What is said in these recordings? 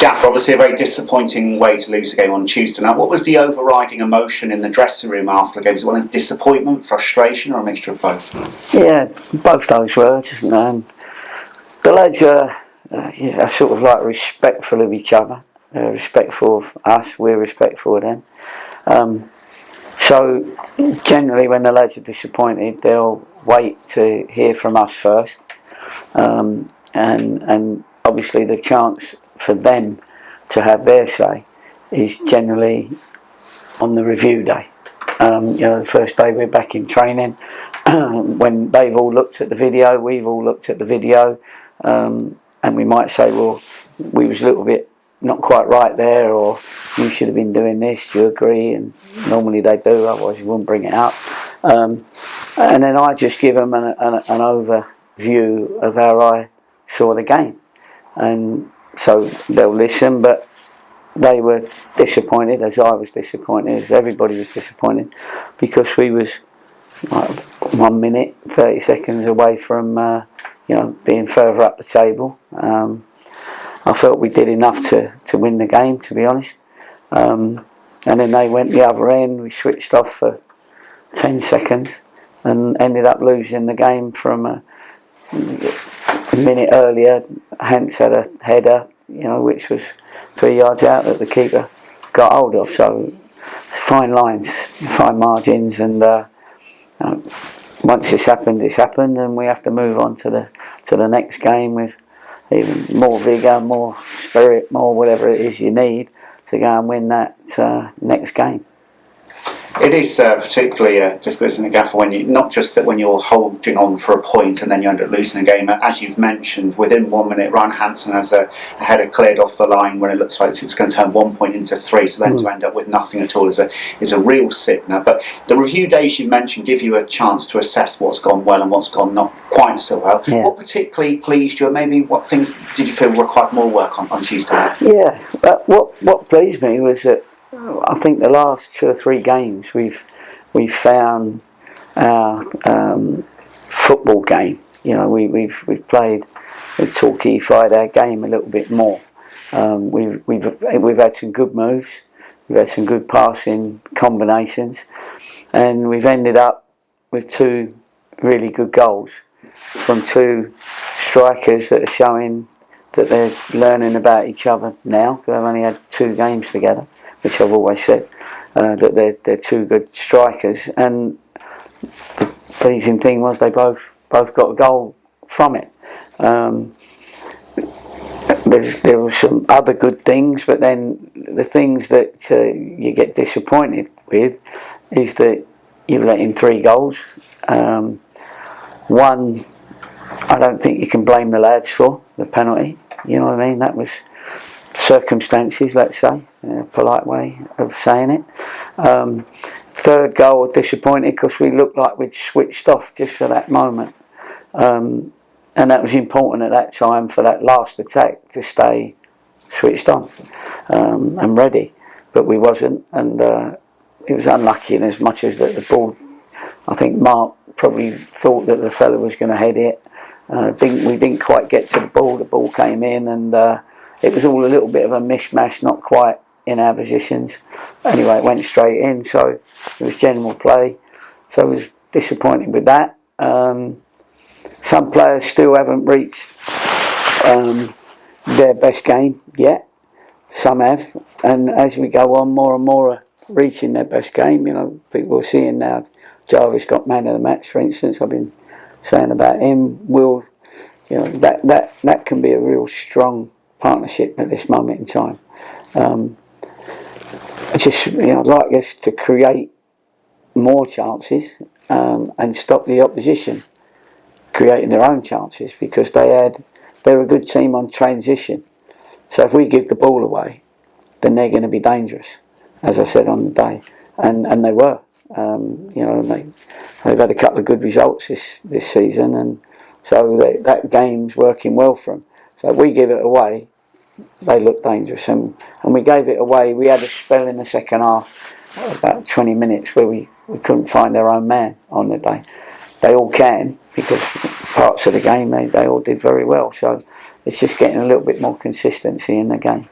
Gaffer, obviously a very disappointing way to lose the game on Tuesday. Now, what was the overriding emotion in the dressing room after the game? Was it one of disappointment, frustration, or a mixture of both? Yeah, both those words. The lads are sort of like respectful of each other, respectful of us, we're respectful of them. So generally when the lads are disappointed, they'll wait to hear from us first. And obviously the chance for them to have their say is generally on the review day. The first day we're back in training, when they've all looked at the video, we've all looked at the video, and we might say, well, we was a little bit not quite right there, or you should have been doing this, do you agree? And normally they do, otherwise you wouldn't bring it up. And then I just give them an overview of how I saw the game, and so they'll listen. But they were disappointed, as I was disappointed, as everybody was disappointed, because we was like 1 minute 30 seconds away from being further up the table. I felt we did enough to win the game, to be honest. And then they went the other end. We switched off for 10 seconds and ended up losing the game from a minute earlier. Hans had a header, which was 3 yards out that the keeper got hold of. So fine lines, fine margins, and once it's happened, and we have to move on to the next game with even more vigour, more spirit, more whatever it is you need to go and win that next game. It is particularly difficult, isn't it, Gaffer, when not just that when you're holding on for a point and then you end up losing the game. As you've mentioned, within 1 minute, Ryan Hansen has a header cleared off the line when it looks like it's going to turn 1 point into 3. So then to end up with nothing at all is a real sickener. But the review days you mentioned give you a chance to assess what's gone well and what's gone not quite so well. Yeah. What particularly pleased you, and maybe what things did you feel required more work on Tuesday night? Yeah, but what pleased me was that I think the last 2 or 3 games we've found our football game. We've played, we've Torquay-fied our game a little bit more. We've had some good moves, we've had some good passing combinations, and we've ended up with 2 really good goals from 2 strikers that are showing that they're learning about each other now, because they've only had 2 games together, which I've always said, that they're 2 good strikers. And the pleasing thing was they both got a goal from it. There were some other good things, but then the things that you get disappointed with is that you've let in 3 goals. One, I don't think you can blame the lads for, the penalty. You know what I mean? That was circumstances, let's say, a polite way of saying it. 3rd goal, disappointed because we looked like we'd switched off just for that moment, and that was important at that time for that last attack to stay switched on and ready, but we wasn't, and it was unlucky in as much as that the ball, I think Mark probably thought that the fella was going to head it. We didn't quite get to the ball came in, and it was all a little bit of a mishmash, not quite in our positions. Anyway, it went straight in, so it was general play. So I was disappointed with that. Some players still haven't reached their best game yet. Some have, and as we go on, more and more are reaching their best game. People are seeing now. Jarvis got man of the match, for instance. I've been saying about him. That can be a real strong partnership at this moment in time. I'd like us to create more chances and stop the opposition creating their own chances, because they're a good team on transition. So if we give the ball away, then they're going to be dangerous, as I said on the day, and they were. They've had a couple of good results this season, and so that game's working well for them. So if we give it away, they look dangerous, and we gave it away. We had a spell in the second half, about 20 minutes, where we couldn't find our own man on the day. They all can, because parts of the game they all did very well. So it's just getting a little bit more consistency in the game.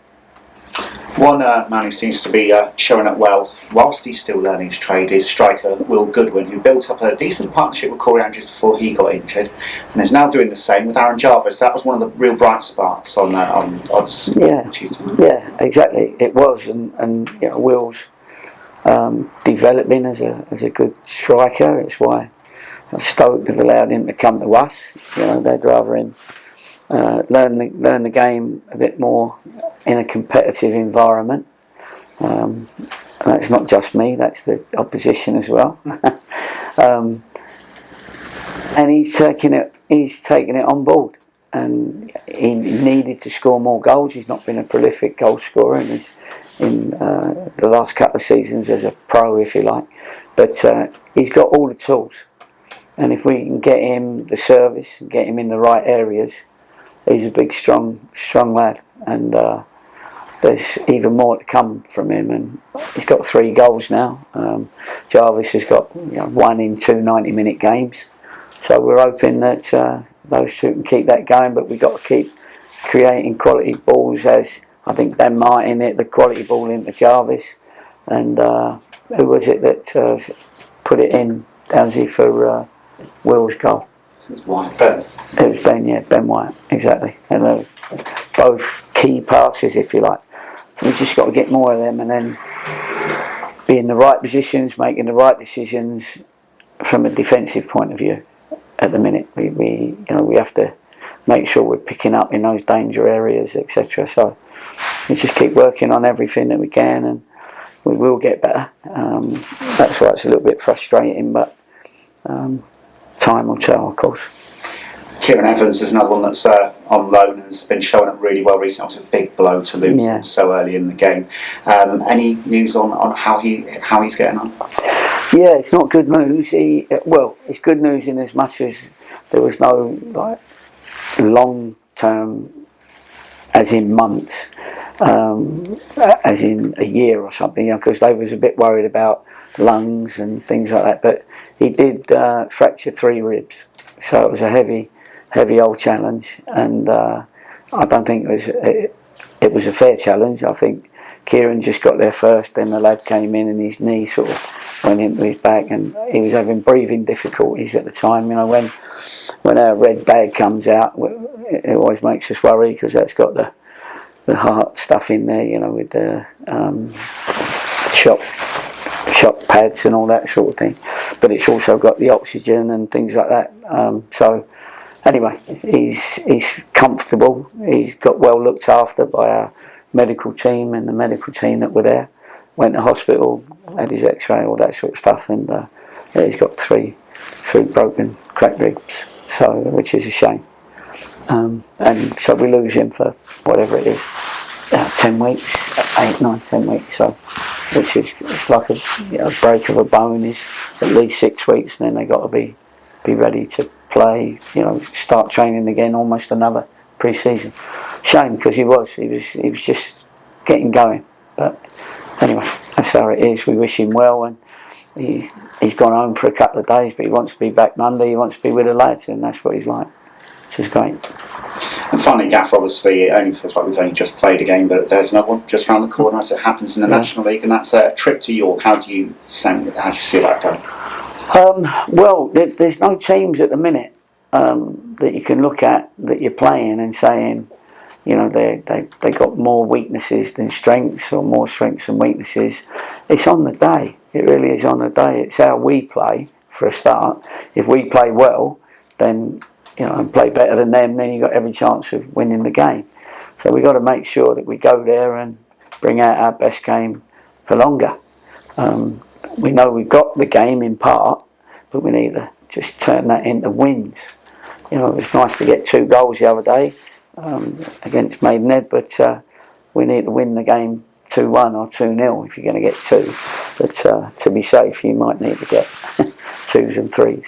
One man who seems to be showing up well, whilst he's still learning his trade, is striker Will Goodwin, who built up a decent partnership with Corey Andrews before he got injured, and is now doing the same with Aaron Jarvis. That was one of the real bright spots on odds. Yeah, exactly. It was, and Will's developing as a good striker. It's why Stoke have allowed him to come to us. They'd rather him learn the game a bit more in a competitive environment. And that's not just me; that's the opposition as well. And he's taking it on board. And he needed to score more goals. He's not been a prolific goal scorer in the last couple of seasons as a pro, if you like. But he's got all the tools. And if we can get him the service and get him in the right areas, he's a big, strong lad. And there's even more to come from him. And he's got 3 goals now. Jarvis has got 1 in 2 90-minute games. So we're hoping that those two can keep that going. But we've got to keep creating quality balls, as I think Dan Martin hit the quality ball into Jarvis. And who was it that put it in, Downsy, for Will's goal? It was White. Ben. It was Ben, yeah, Ben White, exactly. And both key passes, if you like. So we've just got to get more of them, and then be in the right positions, making the right decisions from a defensive point of view. At the minute, we have to make sure we're picking up in those danger areas, etc. So we just keep working on everything that we can, and we will get better. That's why it's a little bit frustrating, but time will tell, of course. Kieran Evans is another one that's on loan and has been showing up really well recently. It was a big blow to lose him so early in the game. Any news on how he's getting on? Yeah, it's not good news. It's good news in as much as there was no long term, as in months, as in a year or something, because they was a bit worried about lungs and things like that. But he did fracture 3 ribs, so it was a heavy old challenge, and I don't think it was a fair challenge. I think Kieran just got there first, then the lad came in and his knee sort of went into his back, and he was having breathing difficulties at the time. When our red bag comes out, it always makes us worry, because that's got the heart stuff in there, with the shock pads and all that sort of thing. But it's also got the oxygen and things like that. So anyway, he's comfortable. He's got well looked after by our medical team and the medical team that were there. Went to hospital, had his X-ray, all that sort of stuff, and he's got three broken cracked ribs, so which is a shame. And so we lose him for whatever it is, 10 weeks, 8, 9, 10 weeks. So, which is like a break of a bone is at least 6 weeks, and then they got to be ready to play. Start training again, almost another pre-season. Shame, because he was just getting going, but. Anyway, that's how it is. We wish him well, and he's gone home for a couple of days, but he wants to be back Monday. He wants to be with the lads, and that's what he's like, which is great. And finally, Gaffer, obviously, it only feels like we've only just played a game, but there's another one just around the corner as it happens in the National League, and that's a trip to York. How do you see that going? Well, there's no teams at the minute that you can look at that you're playing and saying, they got more weaknesses than strengths, or more strengths than weaknesses. It's on the day. It really is on the day. It's how we play for a start. If we play well, then and play better than them, then you've got every chance of winning the game. So we've got to make sure that we go there and bring out our best game for longer. We know we've got the game in part, but we need to just turn that into wins. It was nice to get 2 goals the other day. Against Maidenhead, but we need to win the game 2-1 or 2-0 if you're going to get 2. But to be safe, you might need to get 2s and 3s.